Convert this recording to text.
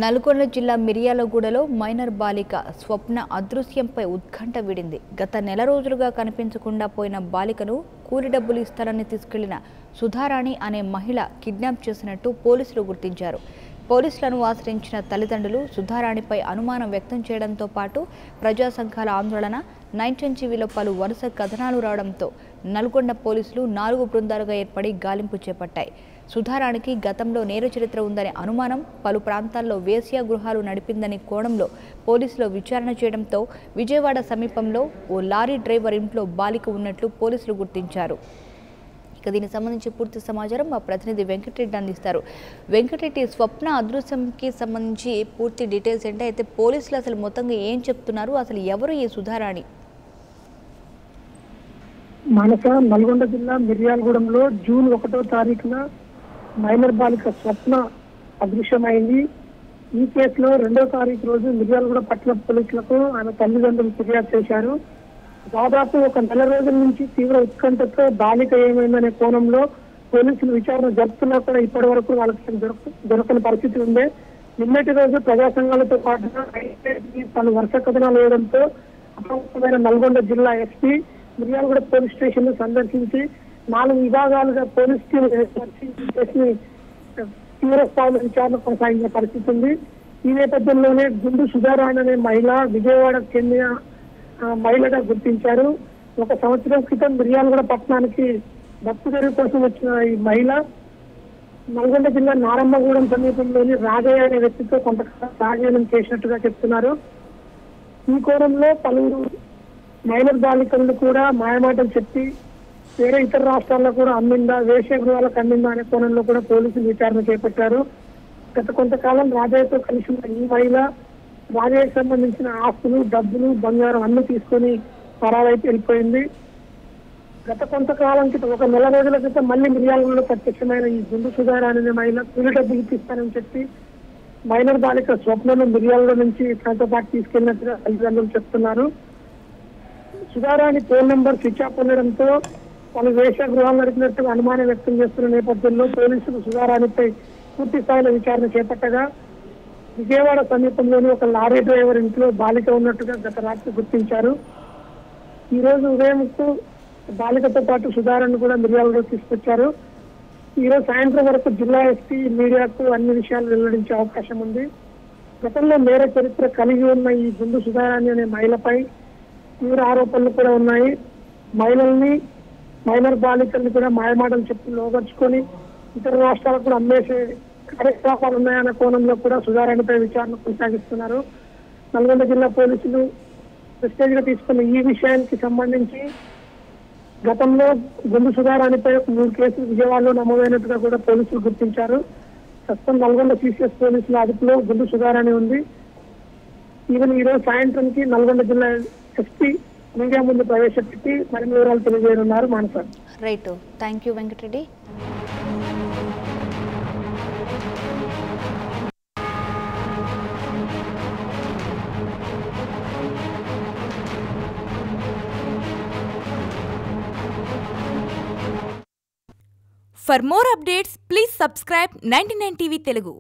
నల్గొండ జిల్లా మిర్యాలగూడలో మైనర్ బాలిక స్వప్న అదృశ్యంపై ఉత్కంఠ వీడింది. గత నెల రోజులుగా కనిపించకుండా పోయిన బాలికను కూలి డబ్బులు ఇస్తారని తీసుకెళ్లిన సుధారాణి అనే మహిళ కిడ్నాప్ చేసినట్టు పోలీసులు గుర్తించారు. పోలీసులను ఆశ్రయించిన తల్లిదండ్రులు సుధారాణిపై అనుమానం వ్యక్తం చేయడంతో పాటు ప్రజా సంఘాల ఆందోళన, 9 టీవీలో పలు వరుస కథనాలు రావడంతో నల్గొండ పోలీసులు 4 బృందాలుగా ఏర్పడి గాలింపు చేపట్టాయి. సుధారాణికి గతంలో నేర చరిత్ర ఉందనే అనుమానం, పలు ప్రాంతాల్లో వేశ్యా గృహాలు నడిపిందని కోణంలో పోలీసులు విచారణ చేయడంతో విజయవాడ సమీపంలో ఓ లారీ డ్రైవర్ ఇంట్లో బాలిక ఉన్నట్లు పోలీసులు గుర్తించారు. ఇక దీనికి సంబంధించి పూర్తి సమాచారం మా ప్రతినిధి వెంకటరెడ్డి అందిస్తారు. వెంకటరెడ్డి, స్వప్న అదృశ్యంకి సంబంధించి పూర్తి డీటెయిల్స్ ఏంటి? అయితే పోలీసులు అసలు మొత్తంగా ఏం చెప్తున్నారు? అసలు ఎవరు ఈ సుధారాణి? మానస, నల్గొండ జిల్లా మిర్యాలగూడెంలో జూన్ 1వ తారీఖున మైనర్ బాలిక స్వప్న అదృశ్యమైంది. ఈ కేసులో 2వ తారీఖు రోజు మిర్యాలగూడ పట్టణ పోలీసులకు ఆమె తల్లిదండ్రులు ఫిర్యాదు చేశారు. దాదాపు ఒక నెల రోజుల నుంచి తీవ్ర ఉత్కంఠతో బాలిక ఏమైందనే కోణంలో పోలీసులు విచారణ జరుపుతున్నా కూడా ఇప్పటి వరకు వాళ్ళకి దొరకని పరిస్థితి ఉంది. నిన్నటి రోజు ప్రజా సంఘాలతో పాటు పలు వరుస కథనాలు వేయడంతో అప్రమత్తమైన నల్గొండ జిల్లా ఎస్పీ మిర్యాలగూడ పోలీస్ స్టేషన్ ను సందర్శించి 4 విభాగాలుగా పోలీస్ టీం తీవ్ర స్థాయిలో విచారణ కొనసాగించిన పరిస్థితి ఉంది. ఈ నేపథ్యంలోనే గుండు సుధారాణి అనే మహిళ విజయవాడకు చెందిన మహిళగా గుర్తించారు. 1 సంవత్సరం క్రితం మిర్యాలగూడ పట్టణానికి భక్తుగారి కోసం వచ్చిన ఈ మహిళ నల్గొండ జిల్లా నారమ్మగూడెం సమీపంలోని రాజయ్య అనే వ్యక్తితో కొంతకాలం రాజీనామా చేసినట్టుగా చెప్తున్నారు. ఈ కోణంలో పలువురు మైనర్ బాలికలను కూడా మాయమాటలు చెప్పి వేరే ఇతర రాష్ట్రాల్లో కూడా అమ్మిందా, వేశ్య గృహాలకు అమ్మిందా అనే కోణంలో కూడా పోలీసులు విచారణ చేపట్టారు. గత కొంతకాలం రాజయ్యతో కలిసి ఉన్న ఈ మహిళ రాజయ్యకు సంబంధించిన ఆస్తులు, డబ్బులు, బంగారం అన్ని తీసుకొని పరారైతే వెళ్ళిపోయింది. గత కొంతకాలం క్రితం, ఒక నెల రోజుల క్రితం మళ్ళీ మిర్యాలగూడలో ప్రత్యక్షమైన ఈ గుండు సుధారాణి అనే మహిళ కూలి డబ్బులు ఇప్పిస్తానని చెప్పి మైనర్ బాలిక స్వప్నను మిర్యాలగూడ నుంచి తనతో పాటు తీసుకెళ్లినట్టుగా తల్లిదండ్రులు చెప్తున్నారు. Sudharani phone number switch off ఉండడంతో పలు వేశ్య గృహాలు నడిపినట్టుగా అనుమానం వ్యక్తం చేస్తున్న నేపథ్యంలో పోలీసులు సుధారాణిపై పూర్తి స్థాయిలో విచారణ చేపట్టగా విజయవాడ సమీపంలోని ఒక లారీ డ్రైవర్ ఇంట్లో బాలిక ఉన్నట్టుగా గత రాత్రి గుర్తించారు. ఈ రోజు ఉదయంకు బాలికతో పాటు సుధారాణి కూడా మిర్యాలగూడ తీసుకొచ్చారు. ఈ రోజు సాయంత్రం వరకు జిల్లా ఎస్పీ మీడియాకు అన్ని విషయాలు వెల్లడించే అవకాశం ఉంది. గతంలో నేర చరిత్ర కలిగి ఉన్న ఈ గుండు సుధారాణి అనే మహిళపై తీవ్ర ఆరోపణలు కూడా ఉన్నాయి. మైనర్ బాలికల్ని కూడా మాయమాటలు చెప్పి లోగర్చుకొని ఇతర రాష్ట్రాలకు కూడా అమ్మేసే కార్యకలాపాలు ఉన్నాయన్న కోణంలో కూడా సుధారాణిపై విచారణ కొనసాగిస్తున్నారు. నల్గొండ జిల్లా పోలీసులు ప్రెస్టేజ్ గా తీసుకున్న ఈ విషయానికి సంబంధించి గతంలో గుండు సుధారాణిపై 3 కేసులు విజయవాడలో నమోదైనట్టుగా కూడా పోలీసులు గుర్తించారు. ప్రస్తుతం నల్గొండ సిసిఎస్ పోలీసుల అదుపులో గుండు సుధారాణి ఉంది. ఈవెన్ ఈ రోజు సాయంత్రంకి నల్గొండ జిల్లా ఎస్పీ మీడియా ముందు ప్రవేశపెట్టి మరిన్ని వివరాలు తెలియజేయనున్నారు. Manasa. Right, thank you Venkatareddy. For more updates, please subscribe 99 TV Telugu.